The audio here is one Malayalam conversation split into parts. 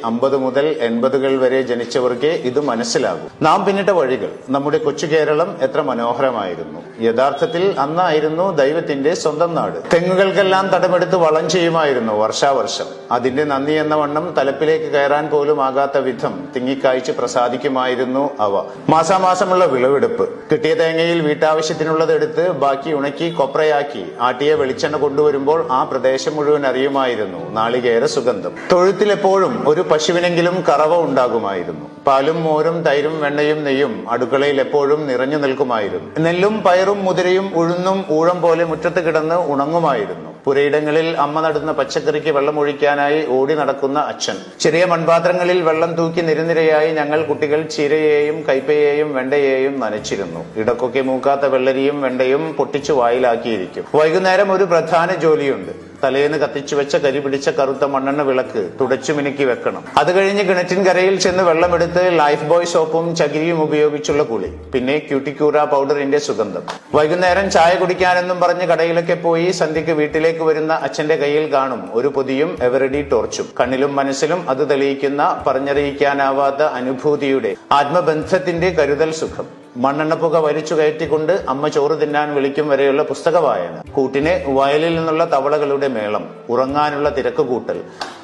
1950 മുതൽ 80 വരെ ജനിച്ചവർക്കേ ഇത് മനസ്സിലാകൂ. നാം പിന്നിട്ട വഴികൾ, നമ്മുടെ കൊച്ചു കേരളം എത്ര മനോഹരമായിരുന്നു. യഥാർത്ഥത്തിൽ അന്നായിരുന്നു ദൈവത്തിന്റെ സ്വന്തം നാട്. തെങ്ങുകൾക്കെല്ലാം തടമെടുത്ത് വളം ചെയ്യുമായിരുന്നു വർഷാവർഷം. അതിന്റെ നന്ദി എന്ന വണ്ണം തലപ്പിലേക്ക് കയറാൻ പോലും ആകാത്ത വിധം തിങ്ങിക്കായ്ച്ച് പ്രസാദിക്കുമായിരുന്നു അവ. മാസാമാസമുള്ള വിളവെടുപ്പ്. കിട്ടിയ തേങ്ങയിൽ വീട്ടാവശ്യത്തിനുള്ളത് എടുത്ത് ബാക്കി ഉണക്കി കൊപ്രയാക്കി ആട്ടിയ വെളിച്ചെണ്ണ കൊണ്ടുവരുമ്പോൾ ആ പ്രദേശം മുഴുവൻ അറിയുമായിരുന്നു നാളികേര സുഗന്ധം. തൊഴുത്തിൽ എപ്പോഴും ഒരു പശുവിനെങ്കിലും കറവ ഉണ്ടാകുമായിരുന്നു. പാലും മോരും തൈരും വെണ്ണയും നെയ്യും അടുക്കളയിൽ എപ്പോഴും നിറഞ്ഞു നിൽക്കുമായിരുന്നു. നെല്ലും പയറും മുതിരയും ഉഴുന്നും ഊഴം പോലെ മുറ്റത്ത് കിടന്ന് ഉണങ്ങുമായിരുന്നു. പുരയിടങ്ങളിൽ അമ്മ നടുന്ന പച്ചക്കറിക്ക് വെള്ളമൊഴിക്കാനായി ഓടി നടക്കുന്ന അച്ഛൻ. ചെറിയ മൺപാത്രങ്ങളിൽ വെള്ളം തൂക്കി നിരനിരയായി ഞങ്ങൾ കുട്ടികൾ ചീരയെയും കൈപ്പയെയും വെണ്ടയെയും നനച്ചിരുന്നു. ഇടക്കൊക്കെ മൂക്കാത്ത വെള്ളരിയും വെണ്ടയും പൊട്ടിച്ചു വായിലാക്കിയിരിക്കും. വൈകുന്നേരം ഒരു പ്രധാന ജോലിയുണ്ട്. തലേന്ന് കത്തിച്ചു വെച്ച കരി പിടിച്ച കറുത്ത മണ്ണെണ്ണ വിളക്ക് തുടച്ചു മിനുക്കി വെക്കണം. അത് കഴിഞ്ഞ് കിണറ്റിൻ കരയിൽ ചെന്ന് വെള്ളമെടുത്ത് ലൈഫ് ബോയ് സോപ്പും ചകിരിയും ഉപയോഗിച്ചുള്ള കുളി. പിന്നെ ക്യൂട്ടിക്യൂറ പൗഡറിന്റെ സുഗന്ധം. വൈകുന്നേരം ചായ കുടിക്കാനെന്നും പറഞ്ഞ് കടയിലൊക്കെ പോയി സന്ധ്യക്ക് വീട്ടിലേക്ക് വരുന്ന അച്ഛന്റെ കയ്യിൽ കാണും ഒരു പൊതിയും എവറഡി ടോർച്ചും. കണ്ണിലും മനസ്സിലും അത് തെളിയിക്കുന്ന പറഞ്ഞറിയിക്കാനാവാത്ത അനുഭൂതിയുടെ ആത്മബന്ധത്തിന്റെ കരുതൽ സുഖം. മണ്ണെണ്ണപ്പുക വലിച്ചു കയറ്റിക്കൊണ്ട് അമ്മ ചോറ് തിന്നാൻ വിളിക്കും വരെയുള്ള പുസ്തക വായന. കൂട്ടിന് വയലിൽ നിന്നുള്ള തവളകളുടെ മേളം. ഉറങ്ങാനുള്ള തിരക്ക് കൂട്ടൽ.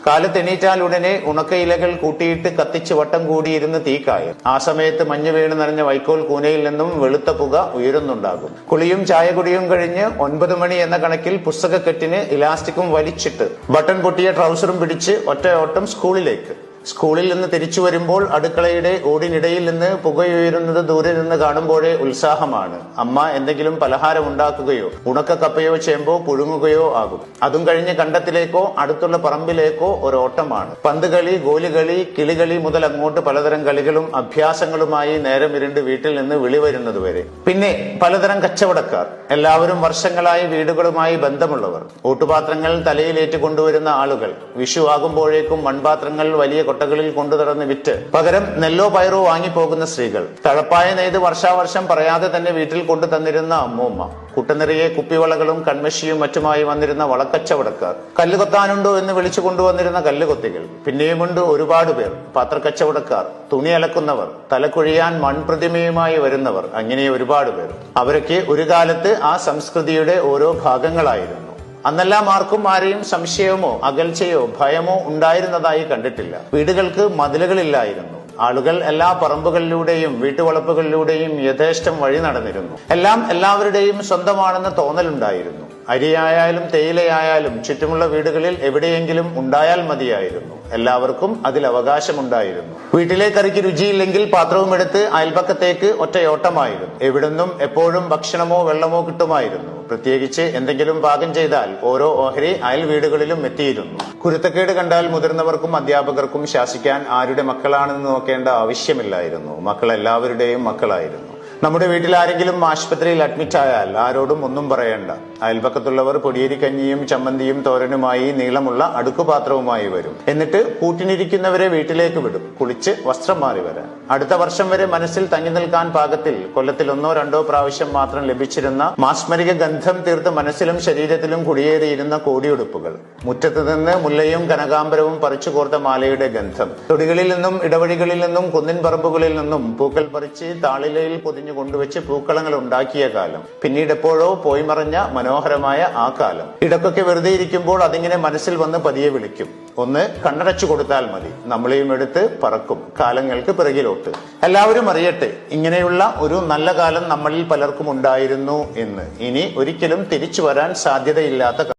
കാലത്തെണീറ്റാൽ ഉടനെ ഉണക്കയിലകൾ കൂട്ടിയിട്ട് കത്തിച്ച് വട്ടം കൂടിയിരുന്ന് തീക്കായൽ. ആ സമയത്ത് മഞ്ഞ് വീണ് നിറഞ്ഞ വൈക്കോൽ കൂനയിൽ നിന്നും വെളുത്ത പുക ഉയരുന്നുണ്ടാകും. കുളിയും ചായകുടിയും കഴിഞ്ഞ് 9 മണി എന്ന കണക്കിൽ പുസ്തകക്കെട്ടിന് ഇലാസ്റ്റിക്കും വലിച്ചിട്ട് ബട്ടൺ പൊട്ടിയ ട്രൗസറും പിടിച്ച് ഒറ്റ ഓട്ടം സ്കൂളിലേക്ക്. സ്കൂളിൽ നിന്ന് തിരിച്ചു വരുമ്പോൾ അടുക്കളയുടെ ഓടിനിടയിൽ നിന്ന് പുകയുയരുന്നത് ദൂരെ നിന്ന് കാണുമ്പോഴേ ഉത്സാഹമാണ്. അമ്മ എന്തെങ്കിലും പലഹാരം ഉണ്ടാക്കുകയോ ഉണക്ക കപ്പയോ ചേമ്പോ പുഴുങ്ങുകയോ ആകും. അതും കഴിഞ്ഞ് കണ്ടത്തിലേക്കോ അടുത്തുള്ള പറമ്പിലേക്കോ ഒരോട്ടമാണ്. പന്തുകളി, ഗോലികളി, കിളികളി മുതൽ അങ്ങോട്ട് പലതരം കളികളും അഭ്യാസങ്ങളുമായി നേരം ഇരുണ്ട് വീട്ടിൽ നിന്ന് വിളി വരുന്നത് വരെ. പിന്നെ പലതരം കച്ചവടക്കാർ. എല്ലാവരും വർഷങ്ങളായി വീടുകളുമായി ബന്ധമുള്ളവർ. ഓട്ടുപാത്രങ്ങൾ തലയിലേറ്റ് കൊണ്ടുവരുന്ന ആളുകൾ. വിഷു ആകുമ്പോഴേക്കും മൺപാത്രങ്ങൾ വലിയ കൊട്ടകളിൽ കൊണ്ടു നടന്ന് വിറ്റ് പകരം നെല്ലോ പയറോ വാങ്ങിപ്പോകുന്ന സ്ത്രീകൾ. തഴപ്പായ നെയ്ത് വർഷാവർഷം പറയാതെ തന്നെ വീട്ടിൽ കൊണ്ടു തന്നിരുന്ന അമ്മൂമ്മ. കുട്ടനിറയെ കുപ്പിവളകളും കൺമഷിയും മറ്റുമായി വന്നിരുന്ന വളക്കച്ചവടക്കാർ. കല്ലുകൊത്താനുണ്ടോ എന്ന് വിളിച്ചു കൊണ്ടുവന്നിരുന്ന കല്ലുകൊത്തികൾ. പിന്നെയുമുണ്ട് ഒരുപാട് പേർ. പാത്രക്കച്ചവടക്കാർ, തുണി അലക്കുന്നവർ, തലക്കുഴിയാൻ മൺപ്രതിമയുമായി വരുന്നവർ, അങ്ങനെ ഒരുപാട് പേർ. അവരൊക്കെ ഒരു കാലത്ത് ആ സംസ്കൃതിയുടെ ഓരോ ഭാഗങ്ങളായിരുന്നു. അന്നെല്ലാം ആർക്കും ആരെയും സംശയമോ അകൽച്ചയോ ഭയമോ ഉണ്ടായിരുന്നതായി കണ്ടിട്ടില്ല. വീടുകൾക്ക് മതിലുകളില്ലായിരുന്നു. ആളുകൾ എല്ലാ പറമ്പുകളിലൂടെയും വീട്ടുവളപ്പുകളിലൂടെയും യഥേഷ്ടം വഴി നടന്നിരുന്നു. എല്ലാം എല്ലാവരുടെയും സ്വന്തമാണെന്ന് തോന്നലുണ്ടായിരുന്നു. അരിയായാലും തേയിലയായാലും ചുറ്റുമുള്ള വീടുകളിൽ എവിടെയെങ്കിലും ഉണ്ടായാൽ മതിയായിരുന്നു. എല്ലാവർക്കും അതിൽ അവകാശമുണ്ടായിരുന്നു. വീട്ടിലെ കറിക്ക് രുചിയില്ലെങ്കിൽ പാത്രവും എടുത്ത് അയൽപക്കത്തേക്ക് ഒറ്റയോട്ടമായിരുന്നു. എവിടുന്നും എപ്പോഴും ഭക്ഷണമോ വെള്ളമോ കിട്ടുമായിരുന്നു. പ്രത്യേകിച്ച് എന്തെങ്കിലും പാകം ചെയ്താൽ ഓരോ ഓഹരി അയൽ വീടുകളിലും എത്തിയിരുന്നു. കുരുത്തക്കേട് കണ്ടാൽ മുതിർന്നവർക്കും അധ്യാപകർക്കും ശാസിക്കാൻ ആരുടെ മക്കളാണെന്ന് നോക്കേണ്ട ആവശ്യമില്ലായിരുന്നു. മക്കൾ എല്ലാവരുടെയും മക്കളായിരുന്നു. നമ്മുടെ വീട്ടിൽ ആരെങ്കിലും ആശുപത്രിയിൽ അഡ്മിറ്റ് ആയാൽ ആരോടും ഒന്നും പറയേണ്ട. അയൽപക്കത്തുള്ളവർ പൊടിയേരിക്കഞ്ഞിയും ചമ്മന്തിയും തോരനുമായി നീളമുള്ള അടുക്കുപാത്രവുമായി വരും. എന്നിട്ട് കൂട്ടിനിരിക്കുന്നവരെ വീട്ടിലേക്ക് വിടും, കുളിച്ച് വസ്ത്രം മാറി വരാൻ. അടുത്ത വർഷം വരെ മനസ്സിൽ തങ്ങി നിൽക്കാൻ പാകത്തിൽ കൊല്ലത്തിൽ 1-2 പ്രാവശ്യം മാത്രം ലഭിച്ചിരുന്ന മാസ്മരിക ഗന്ധം തീർത്ത് മനസ്സിലും ശരീരത്തിലും കുടിയേറിയിരുന്ന കോടിയുടുപ്പുകൾ. മുറ്റത്ത് നിന്ന് മുല്ലയും കനകാംബരവും പറിച്ചു കോർത്ത മാലയുടെ ഗന്ധം. തൊടികളിൽ നിന്നും ഇടവഴികളിൽ നിന്നും കുന്നിൻ പറമ്പുകളിൽ നിന്നും പൂക്കൾ പറിച്ച് താളിലയിൽ പൊതിഞ്ഞു കൊണ്ടുവച്ച് പൂക്കളങ്ങൾ ഉണ്ടാക്കിയ കാലം. പിന്നീട് എപ്പോഴോ പോയി മറഞ്ഞ മനോഹരമായ ആ കാലം. ഇടക്കൊക്കെ വെറുതെ ഇരിക്കുമ്പോൾ അതിങ്ങനെ മനസ്സിൽ വന്ന് പതിയെ വിളിക്കും. ഒന്ന് കണ്ണടച്ചു കൊടുത്താൽ മതി, നമ്മളെയും എടുത്ത് പറക്കും കാലങ്ങൾക്ക് പിറകിലോട്ട്. എല്ലാവരും അറിയട്ടെ, ഇങ്ങനെയുള്ള ഒരു നല്ല കാലം നമ്മളിൽ പലർക്കും ഉണ്ടായിരുന്നു എന്ന്. ഇനി ഒരിക്കലും തിരിച്ചു വരാൻ സാധ്യതയില്ലാത്ത